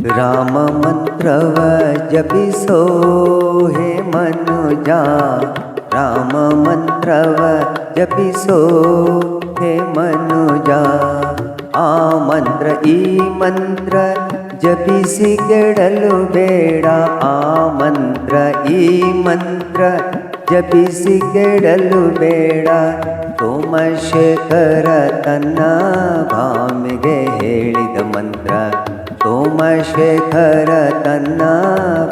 राम मंत्रव जपिसो हे मनुजा, राम मंत्रव जपिसो हे मनुजा। आ मंत्र ई मंत्र जपिसी केडलु बेಡ, आ मंत्र ई मंत्र जपिसी केडलु ಬೇಡ। ಸೋಮಶೇಖರ ತನ್ನ ಭಾಮಿಗೆ ಹೇಳಿದ ಮಂತ್ರ, ಸೋಮಶೇಖರ ತನ್ನ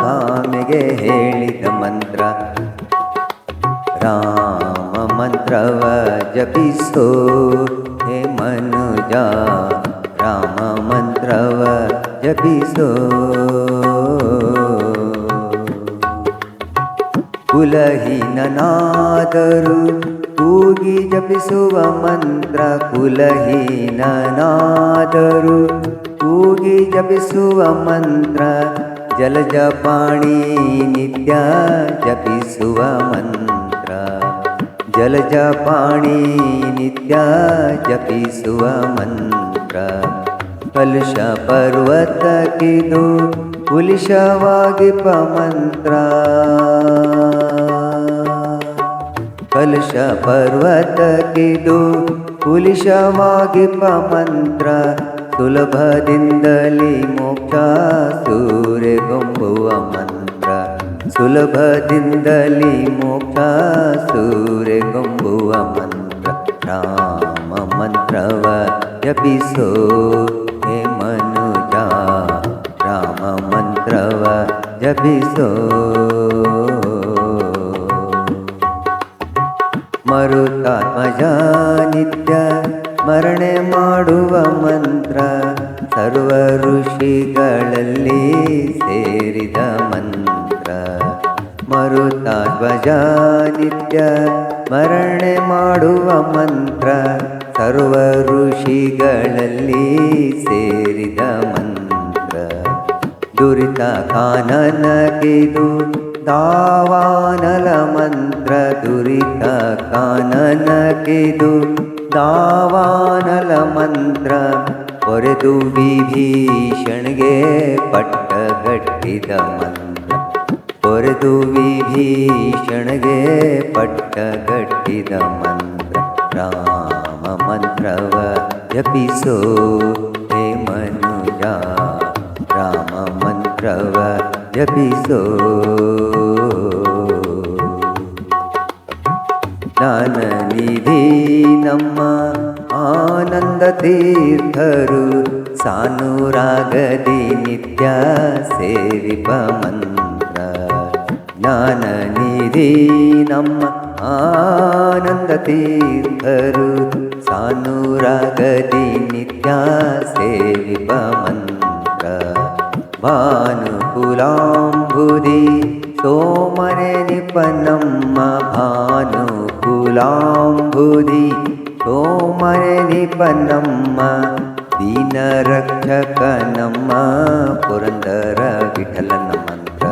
ಭಾಮಿಗೆ ಹೇಳಿದ ಮಂತ್ರ। ರಾಮ ಮಂತ್ರವ ಜಪಿಸೋ ಹೇ ಮನುಜ, ರಾಮ ಮಂತ್ರವ ಜಪಿಸೋ। ಕುಲಹೀನನಾದರೂ ಕೂಗಿ ಜಪಿಸುವ ಮಂತ್ರ, ಕುಲಹೀನನಾದರೂ ಕೂಗಿ ಜಪಿಸುವ ಮಂತ್ರ। ಜಲಜಪಾಣಿ ನಿತ್ಯ ಜಪಿಸುವ ಮಂತ್ರ, ಜಲಜಪಾಣಿ ನಿತ್ಯ ಜಪಿಸುವ ಮಂತ್ರ। ಕಲುಷ ಪರ್ವತಕ್ಕಿದು ಕುಲಿಶವಾಗಿಪ ಮಂತ್ರ, ಕಲುಷ ಪರ್ವತಕ್ಕಿದು ಕುಲಿಶವಾಗಿಪ ಮಂತ್ರ। ಸುಲಭದಿಂದಲೇ ಮೋಕ್ಷ ಸೂರೆಗೊಂಬುವ ಮಂತ್ರ, ಸುಲಭದಿಂದಲೇ ಮೋಕ್ಷ ಸೂರೆಗೊಂಬುವ ಮಂತ್ರ। ರಾಮ ಮಂತ್ರವ ಜಪಿಸೋ ಹೇ ಮನುಜ, ರಾಮ ಮಂತ್ರವ ಜಪಿಸೋ। ಮರುತಾತ್ಮಜ ನಿತ್ಯ ಸ್ಮರಣೆ ಮಾಡುವ ಮಂತ್ರ, ಸರ್ವ ಋಷಿಗಳಲ್ಲಿ ಸೇರಿದ ಮಂತ್ರ। ಮರುತಾತ್ಮಜ ನಿತ್ಯ ಸ್ಮರಣೆ ಮಾಡುವ ಮಂತ್ರ, ಸರ್ವ ಋಷಿಗಳಲ್ಲಿ ಸೇರಿದ ಮಂತ್ರ। ದುರಿತ ಕಾನನಗಿದು ದಾವಾನಲ ಮಂತ್ರ, ದುರಿತ ಕಾನನಗಿದು ದಾವಾನಲ ಮಂತ್ರ। ಹೊರೆದು ವಿಭೀಷಣಿಗೆ ಪಟ್ಟಗಟ್ಟಿದ ಮಂತ್ರ, ಹೊರೆದು ವಿಭೀಷಣಿಗೆ ಪಟ್ಟಗಟ್ಟಿದ ಮಂತ್ರ। ರಾಮ ಮಂತ್ರವ ಜಪಿಸೋ ಹೇ ಮನುಜ, ರಾಮ ಮಂತ್ರವ ಜಪಿಸೋ। ಜ್ಞಾನ ನಿಧಿ ನಮ್ಮ ಆನಂದ ತೀರ್ಥರು, ಸಾನುರಾಗದಿ ನಿತ್ಯ ಸೇವಿಪ ಮಂತ್ರ। ಜ್ಞಾನ ನಿಧಿ ನಮ್ಮ ಆನಂದ ತೀರ್ಥರು, ಸಾನುರಾಗದಿ ನಿತ್ಯ ಸೇವಿಪ ಮಂತ್ರ। ಭಾನುಕುಲಾಂಬುದಿ ಸೋಮನೆ ನಿಪನಮ್ಮ, ಭಾನುಕುಲಾಂಬುದಿ ಸೋಮನೆ ನಿಪನಮ್ಮ। ದೀನ ರಕ್ಷಕ ನಮ್ಮ ಪುರಂದರ ವಿಠಲನ ಮಂತ್ರ,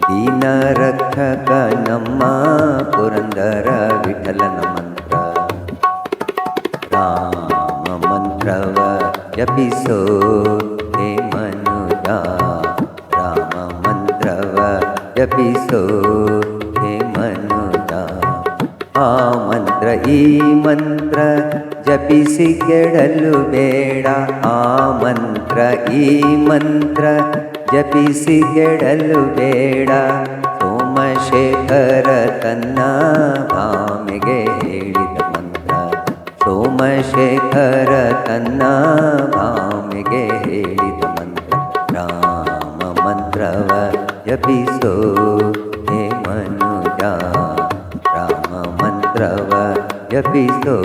ದೀನ ರಕ್ಷಕ ನಮ್ಮ ಪುರಂದರ ವಿಠಲನ ಮಂತ್ರ। ರಾಮ ಮಂತ್ರವ ಜಪಿಸೋ ಹೇ ಮನುಜ, ರಾಮ ಮಂತ್ರವ ಜಪಿಸೋ ಹೇ ಮನುಜ। ಆ ಮಂತ್ರ ಈ ಮಂತ್ರ ಜಪಿಸಿ ಕೆಡಲು ಬೇಡ, ಆ ಮಂತ್ರ ಈ ಮಂತ್ರ ಜಪಿಸಿ ಕೆಡಲು ಬೇಡ। ಸೋಮಶೇಖರ ತನ್ನ ಭಾಮಿಗೆ ಹೇಳಿದ ಮಂತ್ರ, ಸೋಮಶೇಖರ ತನ್ನ ಭಾಮಿಗೆ ಹೇಳಿದ ಮಂತ್ರ। ರಾಮ ಮಂತ್ರವ ಜಪಿಸೋ ಹೇ ಮನುಜ, ರಾಮ ಮಂತ್ರವ ಜಪಿಸೋ।